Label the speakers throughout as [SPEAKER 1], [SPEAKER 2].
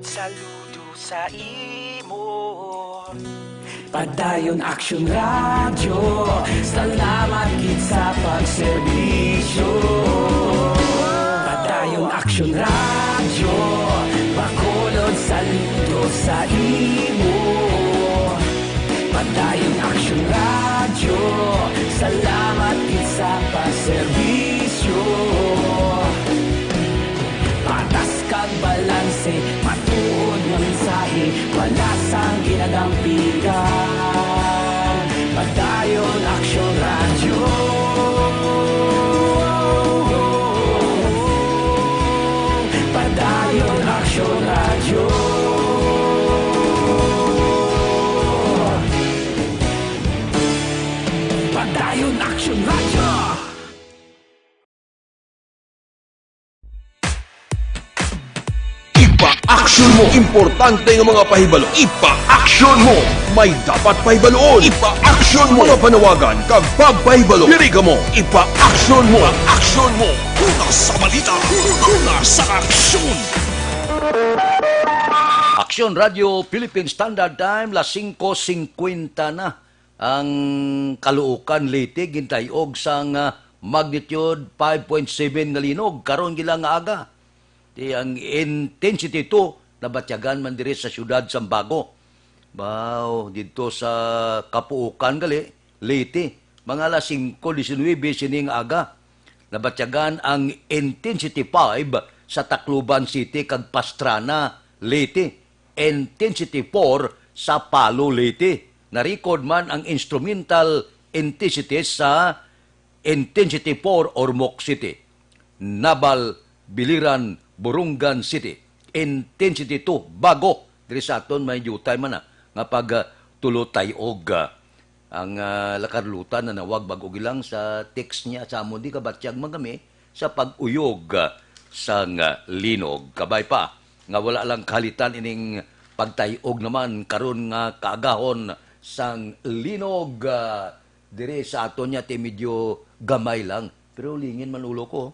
[SPEAKER 1] saludo sa imo.
[SPEAKER 2] Padayon Action Radio, salamat gid sa pagserbisyo. Padayon Action Radio, bakolod saludo sa imo. Padayon Action Radio, salamat gid sa pagserbisyo. Patas kag balanse, matuod nga mensahe, wala sang ginagampikan. Padayon Action Radio. Padayon Action Radio. Padayon Action Radio.
[SPEAKER 3] Ipa-action mo! Importante ng mga pahibalo. Ipa-action mo! May dapat pahibaloon. Ipa-action mo! Mga panawagan kag pagpahibalo. Diri ka mo. Ipa-action mo! Ipa-action mo! Una sa balita! Una sa aksyon!
[SPEAKER 4] Aksyon Radio Philippine Standard Time, las 5:50 na. Ang kaluukan Leyte gintayog sang magnitude 5.7 nga linog karon gila nga aga. Ang intensity 2 nabatyagan man diri sa syudad Sambago. Wow, dito sa kapuukan gali Leyte, mga alas 5:19 sining aga. Nabatyagan ang intensity 5 sa Tacloban City kag Pastrana, Leyte. Intensity 4 sa Palo, Leyte. Na-record man ang instrumental intensity sa intensity 4 Ormoc City. Nabal, Biliran, Burungan City. Intensity 2 bago. Diri sa aton may jutay man nga pag tulotay og ang lakarlutan na nawag bago gilang sa text niya sa amon di kabatyag magami sa pag-uyog sang linog. Kabay pa nga wala lang kalitan ining pagtayog naman karon nga kaagahon sang linog dire sa aton niya ti medyo gamay lang pero lingin man ulo ko.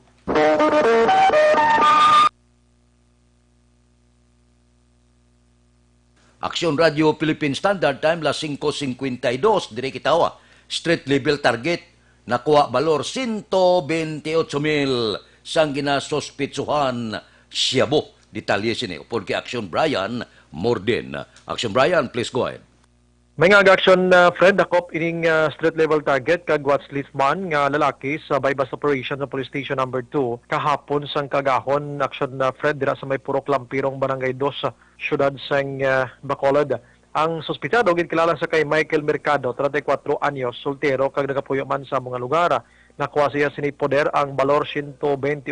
[SPEAKER 4] Aksyon Radio Philippine Standard Time las 5:52 dire kitawa. Street level target nakuha balor 128,000 sang ginasospitsuhan Siabo. Detalye sini upod kay Aksyon Brian Morden. Aksyon Brian, please go ahead.
[SPEAKER 5] May nga action Fred dakop ining street level target kag watch list man nga lalaki sa bypass operation sa police station number 2 kahapon sang kagahon action Fred dira sa may Purok Lampirong Barangay 2 sa syudad sang Bacolod. Ang sospitado gid kilala sa kay Michael Mercado, 34 anyos, soltero kag nagapuyo man sa mga lugar. Nakuha siya sini poder ang balor 128,000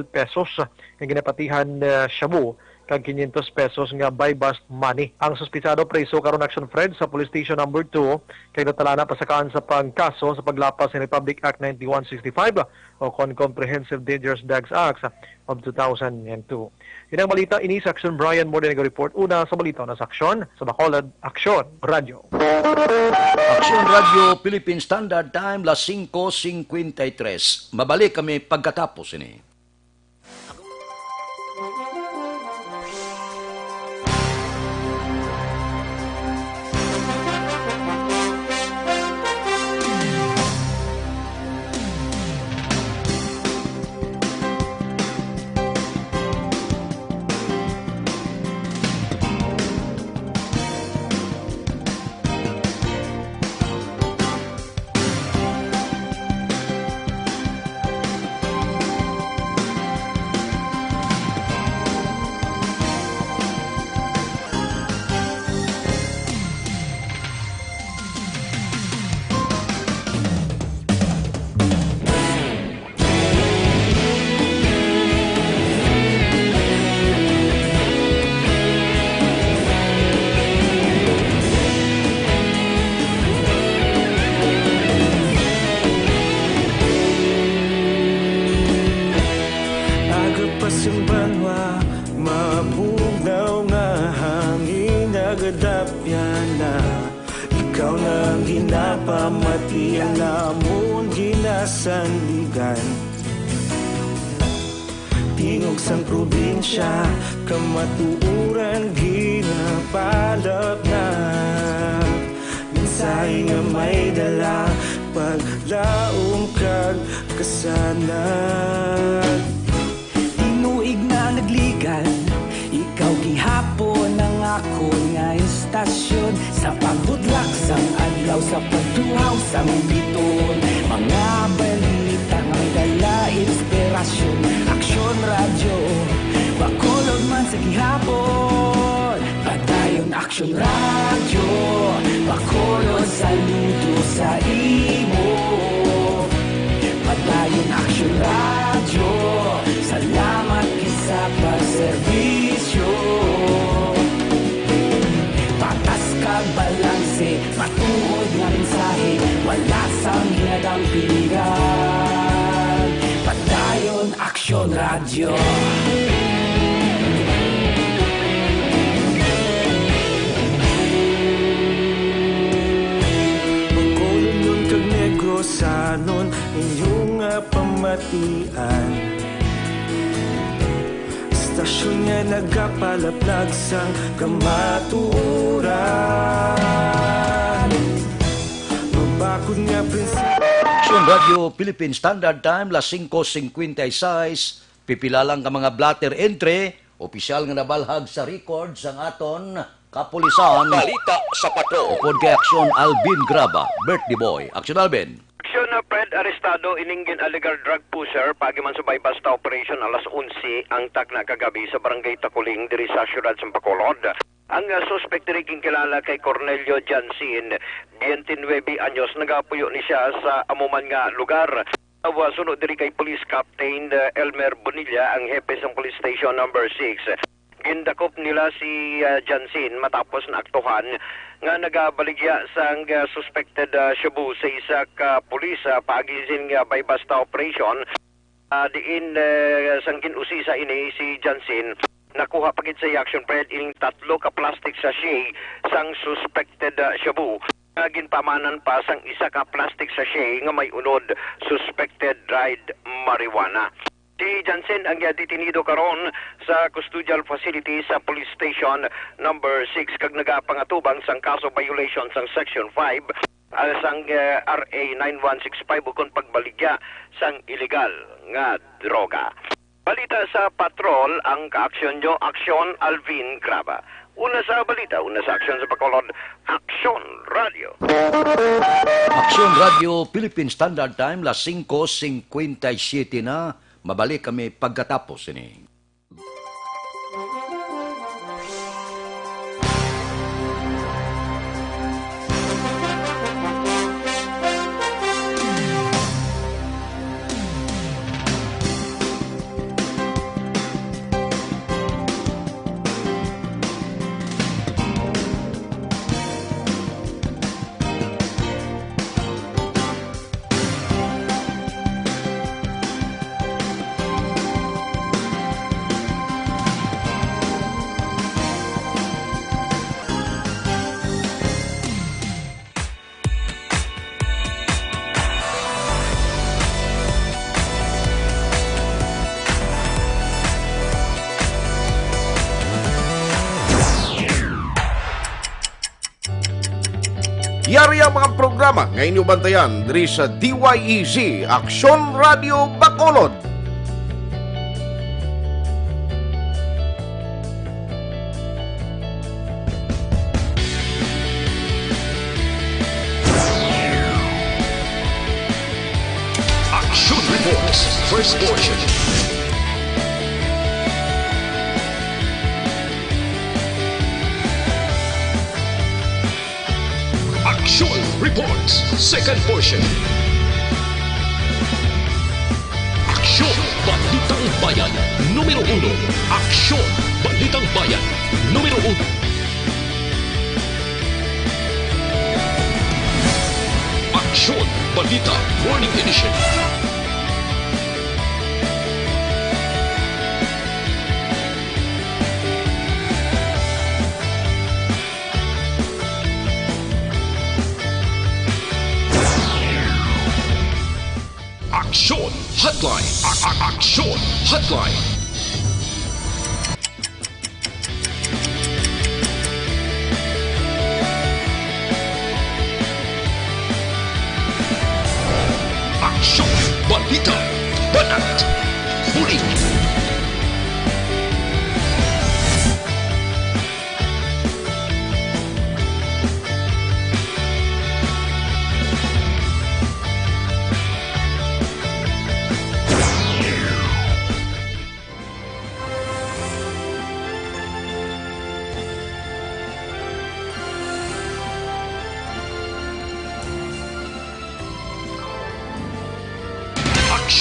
[SPEAKER 5] pesos nga ginapatihan Shabu kag 500 pesos nga by bust money. Ang suspitsado preso karon action Fred sa police station number 2 kay natalana pasakaan sa pagkaso sa paglapas sa Republic Act 9165 o Comprehensive Dangerous Drugs Act of 2002. Inang balita ini sa Action Brian Morden report una sa balita na sa aksyon sa Bacolod Action Radio.
[SPEAKER 4] Aksyon Radio Philippine Standard Time las 5:53. Mabalik kami pagkatapos ini.
[SPEAKER 6] Pamati ang namon ginasandigan. Di tingog sang probinsya, kamatuuran ginapalap na. Minsay nga may dala, paglaom kag kasanan.
[SPEAKER 2] Tinuig na nagligan, ikaw gihapon ang ako nga istasyon. Sa pagbudlak sang adlaw, sa pagtuhaw sang biton, mga balita ang dala inspirasyon. Aksyon radyo, bakulog man sa gihapon. Padayon aksyon radyo, bakulog saludo sa imo. Padayon aksyon radyo, salamat kisa pagserbisyo. Patas kag balanse, matuod nga mensahe, wala sang hinadang pilihan. Padayon aksyon radyo.
[SPEAKER 6] Bakulog nun kag Negrosanon, inyong nga pamatian. Stasyon nga nagapalaplag sang kamatuoran. Mabakod nga prinsipyo.
[SPEAKER 4] Aksyon Radio Philippine Standard Time, las 5:56. Pipila lang ka mga blatter entry, opisyal nga nabalhag sa record sang aton kapulisan.
[SPEAKER 3] Balita sa patrol.
[SPEAKER 4] Upod kay Aksyon Alvin Graba, birthday boy. Aksyon Alvin.
[SPEAKER 7] Aksyon na Fred arestado iningin illegal drug pusher pagiman sa basta operation alas 11 ang tagna kagabi sa barangay Takuling diri sa siyudad sa Bacolod. Ang suspect rin kilala kay Cornelio Jansin, 29 anyos, nagapuyo ni siya sa amuman nga lugar. Sunod diri kay Police Captain Elmer Bonilla, ang hepe sa Police Station number 6. Gindakop nila si Jansin matapos na aktuhan nga nagabaligya sang suspected shabu sa isa ka pulis pagisin nga by basta operation. Diin sang kinusisa ini si Jansin nakuha pagit sa action Fred ining 3 ka plastic sachet sang suspected shabu. Ginpamanan pa sang isa ka plastic sachet nga may unod suspected dried marijuana. Si Jansen ang detenido karon sa custodial facility sa police station number 6 kag nagapangatubang sang kaso violation sang section 5 sang RA 9165 ukon pagbaligya sang illegal nga droga. Balita sa patrol ang kaaksyon nyo, Aksyon Alvin Graba. Una sa balita, una sa aksyon sa Bacolod, Aksyon Radio.
[SPEAKER 4] Aksyon Radio Philippine Standard Time, las 5:57 na. Mabalik kami pagkatapos ini.
[SPEAKER 3] Yari ang mga programa ngayon yung bantayan diri sa DYEZ Aksyon Radio Bacolod. Action Reports, first portion. Action Reports, second portion. Aksyon Balitang Bayan, numero 1. Aksyon Balitang Bayan, numero 1. Aksyon Balita Morning Edition. Aksyon Hotline. Aksyon Hotline.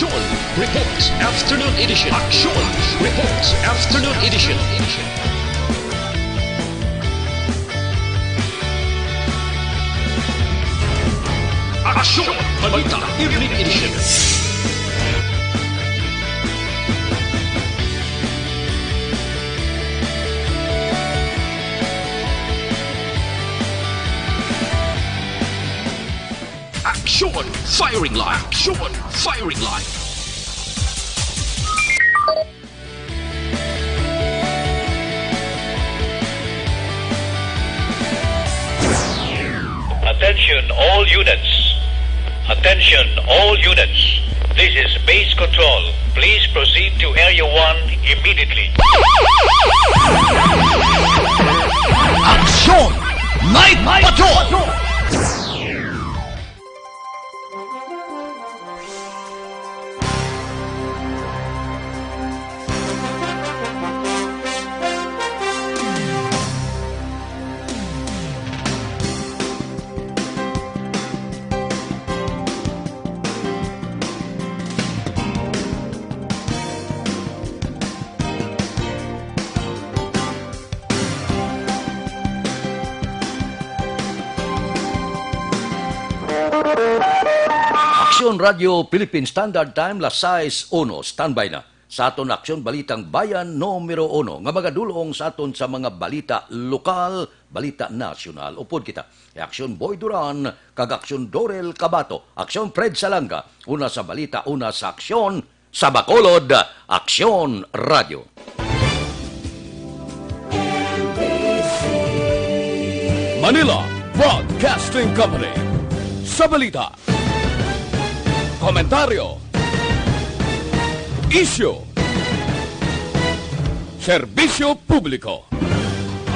[SPEAKER 8] Action Reports Afternoon Edition. Action Reports Afternoon Edition. Action Balita Evening Edition. Action Firing Line. Action Firing Line.
[SPEAKER 9] Attention all units. Attention all units. This is base control. Please proceed to Area 1 immediately.
[SPEAKER 2] Action! Night Patrol!
[SPEAKER 4] Aksyon Radio Philippine Standard Time, las 6:01, standby na. Sa aton Aksyon Balitang Bayan, numero 1, nga magadulong sa aton sa mga balita lokal, balita nasyonal. Upod kita, Aksyon Boy Duran, kag Aksyon Dorel Cabato, Aksyon Fred Salanga, una sa balita, una sa aksyon, sa Bacolod, Aksyon Radio.
[SPEAKER 8] Manila Broadcasting Company. Sa balita, komentaryo, isyu, serbisyo publiko.